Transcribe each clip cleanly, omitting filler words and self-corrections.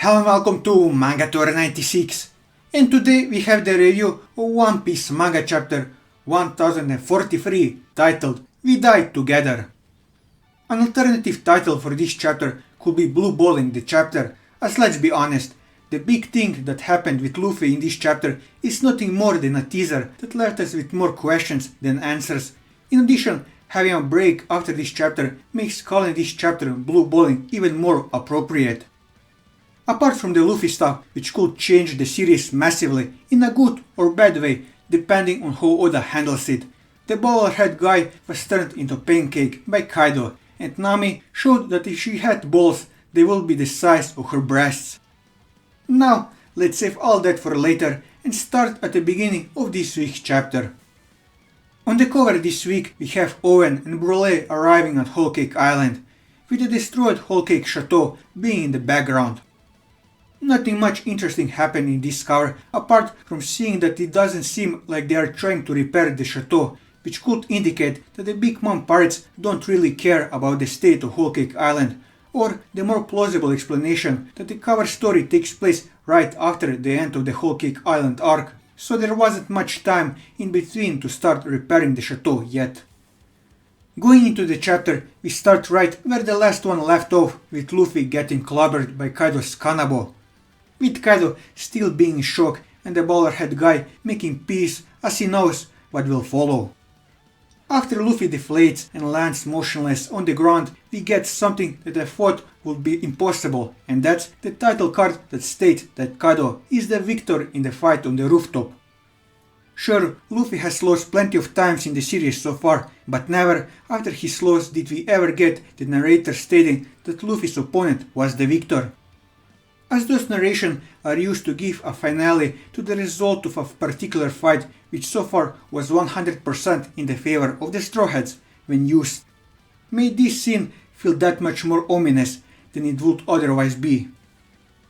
Hello and welcome to Manga Tour 96, and today we have the review of One Piece manga chapter 1043 titled We Died Together. An alternative title for this chapter could be Blue Balling the chapter, as let's be honest, the big thing that happened with Luffy in this chapter is nothing more than a teaser that left us with more questions than answers. In addition, having a break after this chapter makes calling this chapter Blue Balling even more appropriate. Apart from the Luffy stuff, which could change the series massively, in a good or bad way, depending on how Oda handles it, the bowler-head guy was turned into pancake by Kaido, and Nami showed that if she had balls, they would be the size of her breasts. Now, let's save all that for later and start at the beginning of this week's chapter. On the cover this week, we have Owen and Brule arriving at Whole Cake Island, with the destroyed Whole Cake Chateau being in the background. Nothing much interesting happened in this cover apart from seeing that it doesn't seem like they are trying to repair the chateau, which could indicate that the Big Mom pirates don't really care about the state of Whole Cake Island, or the more plausible explanation that the cover story takes place right after the end of the Whole Cake Island arc, so there wasn't much time in between to start repairing the chateau yet. Going into the chapter, we start right where the last one left off, with Luffy getting clobbered by Kaido's Kanabo, with Kaido still being in shock and the bowler-head guy making peace as he knows what will follow. After Luffy deflates and lands motionless on the ground, we get something that I thought would be impossible, and that's the title card that states that Kado is the victor in the fight on the rooftop. Sure, Luffy has lost plenty of times in the series so far, but never after his loss did we ever get the narrator stating that Luffy's opponent was the victor, as those narrations are used to give a finale to the result of a particular fight, which so far was 100% in the favor of the Straw Hats when used. Made this scene feel that much more ominous than it would otherwise be.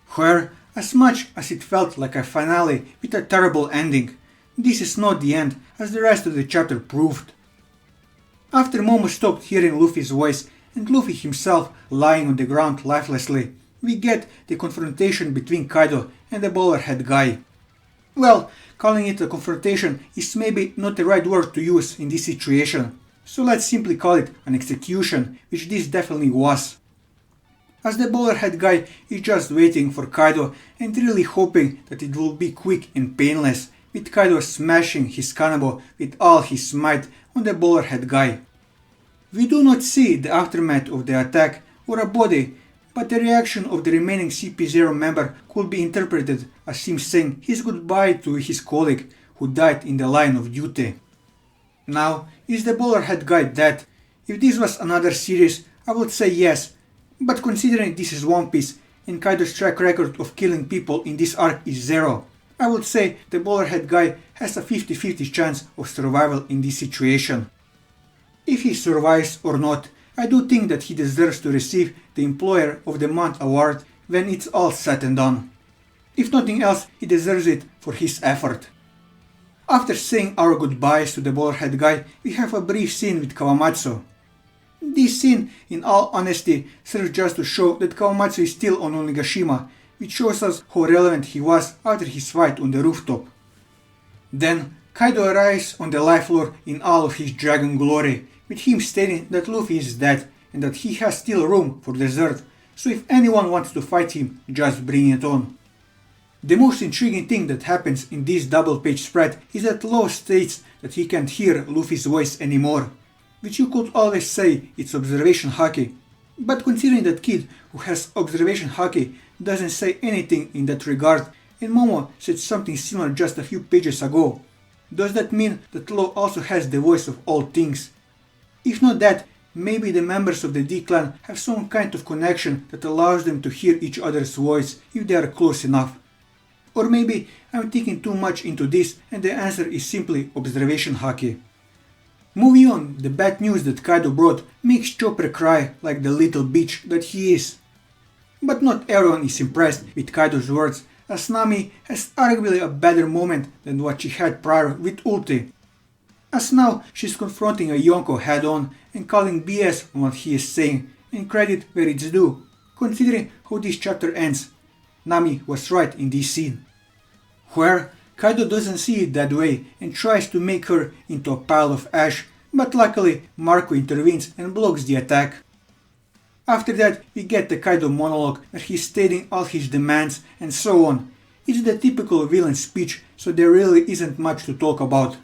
However, as much as it felt like a finale with a terrible ending, this is not the end, as the rest of the chapter proved. After Momo stopped hearing Luffy's voice and Luffy himself lying on the ground lifelessly, we get the confrontation between Kaido and the bowler-head guy. Well, calling it a confrontation is maybe not the right word to use in this situation, so let's simply call it an execution, which this definitely was. As the bowler-head guy is just waiting for Kaido and really hoping that it will be quick and painless, with Kaido smashing his Kanabo with all his might on the bowler-head guy. We do not see the aftermath of the attack or a body, but the reaction of the remaining CP0 member could be interpreted as him saying his goodbye to his colleague who died in the line of duty. Now, is the bowler-head guy dead? If this was another series, I would say yes, but considering this is One Piece and Kaido's track record of killing people in this arc is zero, I would say the bowler-head guy has a 50-50 chance of survival in this situation. If he survives or not, I do think that he deserves to receive the Employer of the Month award when it's all said and done. If nothing else, he deserves it for his effort. After saying our goodbyes to the bowler-head guy, we have a brief scene with Kawamazo. This scene, in all honesty, serves just to show that Kawamazo is still on Onigashima, which shows us how relevant he was after his fight on the rooftop. Then, Kaido arrives on the life floor in all of his dragon glory, with him stating that Luffy is dead and that he has still room for dessert, so if anyone wants to fight him, just bring it on. The most intriguing thing that happens in this double-page spread is that Law states that he can't hear Luffy's voice anymore, which you could always say it's observation haki, but considering that Kid who has observation haki doesn't say anything in that regard, and Momo said something similar just a few pages ago, does that mean that Law also has the voice of all things? If not that, maybe the members of the D-Clan have some kind of connection that allows them to hear each other's voice if they are close enough. Or maybe I'm thinking too much into this and the answer is simply observation haki. Moving on, the bad news that Kaido brought makes Chopper cry like the little bitch that he is. But not everyone is impressed with Kaido's words, as Nami has arguably a better moment than what she had prior with Ulti. As now she's confronting a Yonko head-on and calling BS on what he is saying, and credit where it's due, considering how this chapter ends. Nami was right in this scene. Where Kaido doesn't see it that way and tries to make her into a pile of ash, but luckily Marco intervenes and blocks the attack. After that we get the Kaido monologue where he's stating all his demands and so on. It's the typical villain speech, so there really isn't much to talk about.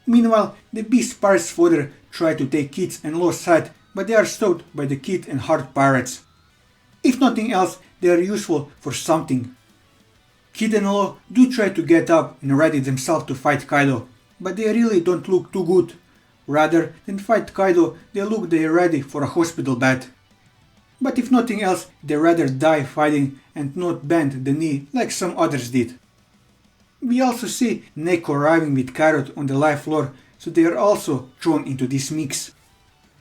Meanwhile, the Beast Pirates' fodder try to take kids and lost sight, but they are stopped by the Kid and Heart Pirates. If nothing else, they are useful for something. Kid and Law do try to get up and ready themselves to fight Kaido, but they really don't look too good. Rather than fight Kaido, they look they are ready for a hospital bed. But if nothing else, they rather die fighting and not bend the knee like some others did. We also see Neko arriving with Carrot on the live floor, so they are also thrown into this mix.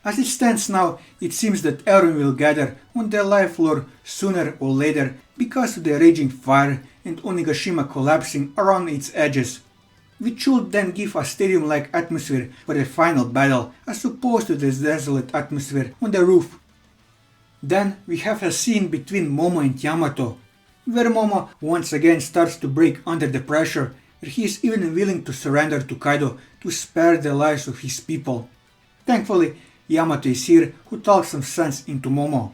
As it stands now, it seems that everyone will gather on the live floor sooner or later because of the raging fire and Onigashima collapsing around its edges, which should then give a stadium-like atmosphere for the final battle as opposed to the desolate atmosphere on the roof. Then we have a scene between Momo and Yamato, where Momo once again starts to break under the pressure, where he is even willing to surrender to Kaido to spare the lives of his people. Thankfully, Yamato is here who talks some sense into Momo.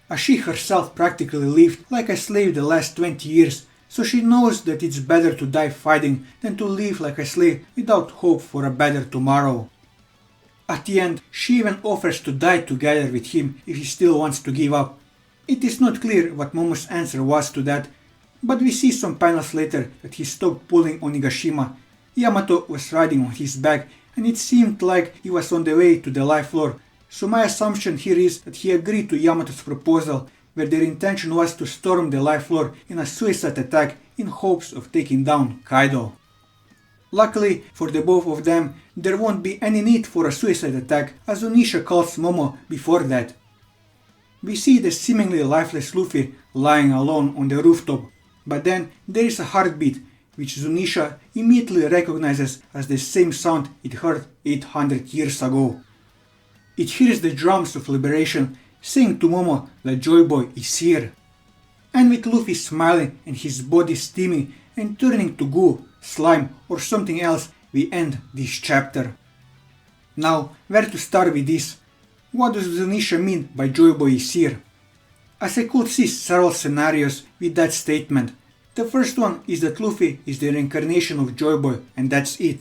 As she herself practically lived like a slave the last 20 years, so she knows that it's better to die fighting than to live like a slave without hope for a better tomorrow. At the end, she even offers to die together with him if he still wants to give up. It is not clear what Momo's answer was to that, but we see some panels later that he stopped pulling Onigashima. Yamato was riding on his back and it seemed like he was on the way to the live floor, so my assumption here is that he agreed to Yamato's proposal, where their intention was to storm the live floor in a suicide attack in hopes of taking down Kaido. Luckily for the both of them, there won't be any need for a suicide attack as Zunisha calls Momo before that. We see the seemingly lifeless Luffy lying alone on the rooftop, but then there is a heartbeat, which Zunisha immediately recognizes as the same sound it heard 800 years ago. It hears the drums of liberation saying to Momo that Joy Boy is here. And with Luffy smiling and his body steaming and turning to goo, slime or something else, we end this chapter. Now, where to start with this? What does Zunisha mean by Joy Boy is here? As I could see several scenarios with that statement. The first one is that Luffy is the reincarnation of Joy Boy and that's it.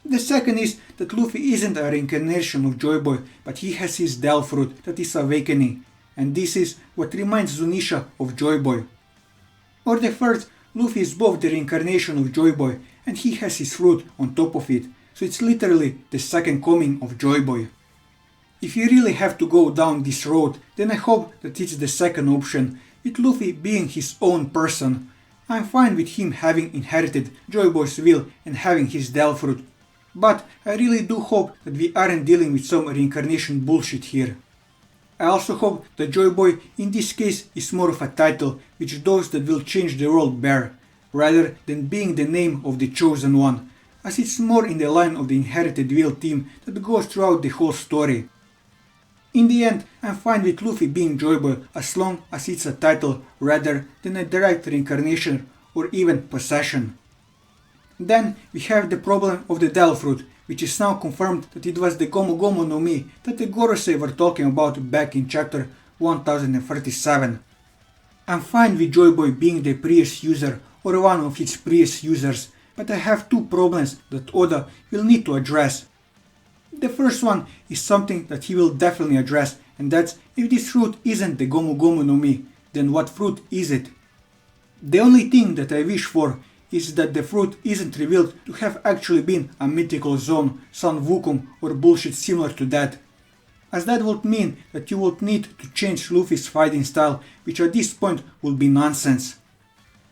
The second is that Luffy isn't a reincarnation of Joy Boy, but he has his Del Fruit that is awakening, and this is what reminds Zunisha of Joy Boy. Or the third, Luffy is both the reincarnation of Joy Boy and he has his fruit on top of it, so it's literally the second coming of Joy Boy. If you really have to go down this road, then I hope that it's the second option, with Luffy being his own person. I'm fine with him having inherited Joy Boy's will and having his Del Fruit, but I really do hope that we aren't dealing with some reincarnation bullshit here. I also hope that Joy Boy in this case is more of a title which those that will change the world bear, rather than being the name of the chosen one, as it's more in the line of the inherited will theme that goes throughout the whole story. In the end, I'm fine with Luffy being Joy Boy as long as it's a title rather than a direct reincarnation or even possession. Then we have the problem of the Del Fruit, which is now confirmed that it was the Gomu Gomu no Mi that the Gorosei were talking about back in chapter 1037. I'm fine with Joy Boy being the previous user or one of its previous users, but I have two problems that Oda will need to address. The first one is something that he will definitely address, and that's if this fruit isn't the Gomu Gomu no Mi, then what fruit is it? The only thing that I wish for is that the fruit isn't revealed to have actually been a mythical zone, San Wukong or bullshit similar to that, as that would mean that you would need to change Luffy's fighting style, which at this point would be nonsense.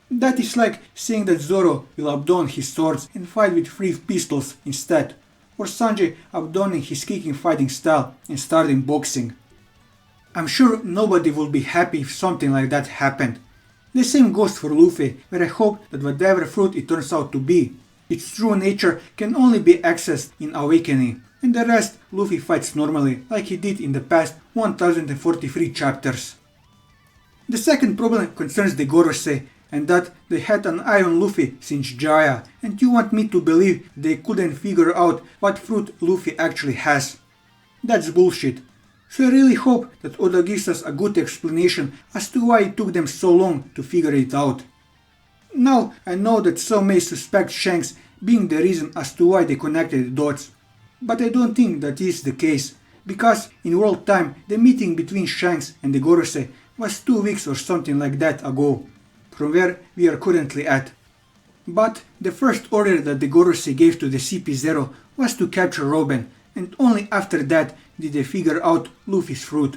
That is like saying that Zoro will abandon his swords and fight with 3 pistols instead, or Sanji abandoning his kicking fighting style and starting boxing. I'm sure nobody will be happy if something like that happened. The same goes for Luffy, where I hope that whatever fruit it turns out to be, its true nature can only be accessed in Awakening, and the rest Luffy fights normally like he did in the past 1043 chapters. The second problem concerns the Gorosei, and that they had an eye on Luffy since Jaya, and you want me to believe they couldn't figure out what fruit Luffy actually has. That's bullshit. So I really hope that Oda gives us a good explanation as to why it took them so long to figure it out. Now I know that some may suspect Shanks being the reason as to why they connected the dots, but I don't think that is the case, because in world time the meeting between Shanks and the Gorosei was 2 weeks or something like that ago, from where we are currently at. But the first order that the Gorosei gave to the CP0 was to capture Robin, and only after that did they figure out Luffy's fruit,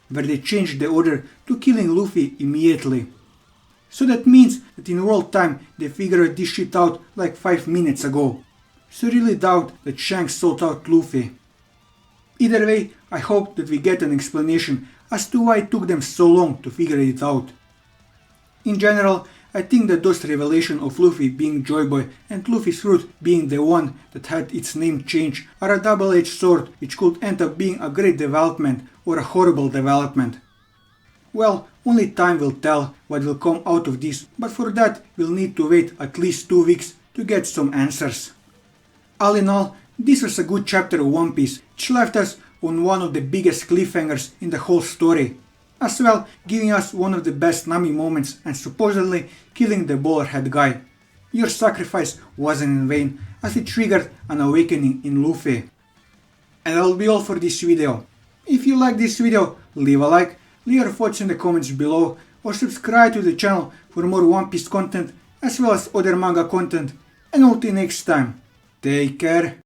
where they changed the order to killing Luffy immediately. So that means that in world time they figured this shit out like 5 minutes ago. So really doubt that Shanks sought out Luffy. Either way, I hope that we get an explanation as to why it took them so long to figure it out. In general, I think that those revelations of Luffy being Joy Boy and Luffy's fruit being the one that had its name changed are a double-edged sword which could end up being a great development or a horrible development. Well, only time will tell what will come out of this, but for that we'll need to wait at least 2 weeks to get some answers. All in all, this was a good chapter of One Piece, which left us on one of the biggest cliffhangers in the whole story, as well giving us one of the best Nami moments and supposedly killing the Bowlerhead guy. Your sacrifice wasn't in vain, as it triggered an awakening in Luffy. And that'll be all for this video. If you like this video, leave a like, leave your thoughts in the comments below, or subscribe to the channel for more One Piece content as well as other manga content, and until next time, take care.